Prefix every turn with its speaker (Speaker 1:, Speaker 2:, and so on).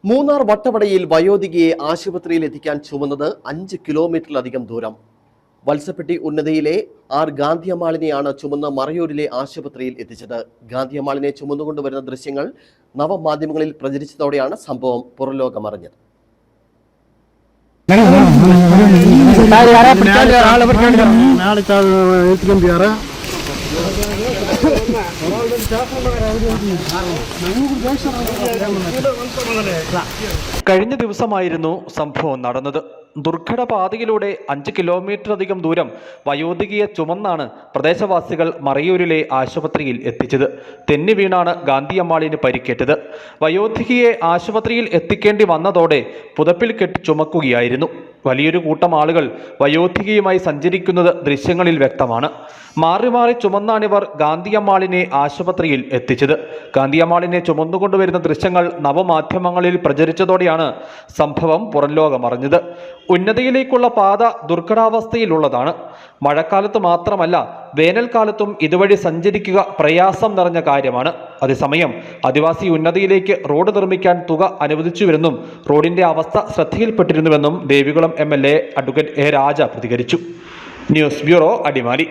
Speaker 1: മൂന്നാർ വട്ടവടയിൽ വയോധികയെ ആശുപത്രിയിൽ എത്തിക്കാൻ ചുമന്നത് 5 കിലോമീറ്ററിലധികം ദൂരം. വത്സപ്പെട്ടി ഉന്നതിയിലെ ആർ ഗാന്ധിയമ്മാളിനെയാണ് ചുമന്ന് മറയൂരിലെ ആശുപത്രിയിൽ എത്തിച്ചത്. ഗാന്ധിയമ്മാളിനെ ചുമന്നുകൊണ്ടുവരുന്ന ദൃശ്യങ്ങൾ നവമാധ്യമങ്ങളിൽ പ്രചരിച്ചതോടെയാണ് സംഭവം പുറംലോകമറിഞ്ഞത്.
Speaker 2: കഴിഞ്ഞ ദിവസമായിരുന്നു സംഭവം നടന്നത്. ദുർഘടപാതയിലൂടെ 5 കിലോമീറ്ററിലധികം ദൂരം വയോധികയെ ചുമന്നാണ് പ്രദേശവാസികൾ മറയൂരിലെ ആശുപത്രിയിൽ എത്തിച്ചത്. തെന്നി വീണാണ് ഗാന്ധിയമ്മാളിന് പരിക്കേറ്റത്. വയോധികയെ ആശുപത്രിയിൽ എത്തിക്കേണ്ടി വന്നതോടെ പുതപ്പിൽ കെട്ടി ചുമക്കുകയായിരുന്നു. വലിയൊരു കൂട്ടം ആളുകൾ വയോധികയുമായി സഞ്ചരിക്കുന്നത് ദൃശ്യങ്ങളിൽ വ്യക്തമാണ്. മാറി മാറി ചുമന്നാണിവർ ഗാന്ധിയമ്മാളിനെ ആശുപത്രിയിൽ എത്തിച്ചത്. ഗാന്ധിയമ്മാളിനെ ചുമന്നുകൊണ്ടുവരുന്ന ദൃശ്യങ്ങൾ നവമാധ്യമങ്ങളിൽ പ്രചരിച്ചതോടെയാണ് സംഭവം പുറംലോകമറിഞ്ഞത്. ഉന്നതിയിലേക്കുള്ള പാത ദുർഘടാവസ്ഥയിലുള്ളതാണ്. മഴക്കാലത്ത് മാത്രമല്ല, വേനൽക്കാലത്തും ഇതുവഴി സഞ്ചരിക്കുക പ്രയാസം നിറഞ്ഞ കാര്യമാണ്. അതേസമയം ആദിവാസി ഉന്നതിയിലേക്ക് റോഡ് നിർമ്മിക്കാൻ തുക അനുവദിച്ചുവെന്നും റോഡിന്റെ അവസ്ഥ ശ്രദ്ധയിൽപ്പെട്ടിരുന്നുവെന്നും ദേവികുളം MLA അഡ്വക്കേറ്റ് എ രാജ പ്രതികരിച്ചു. News bureau, Adimali.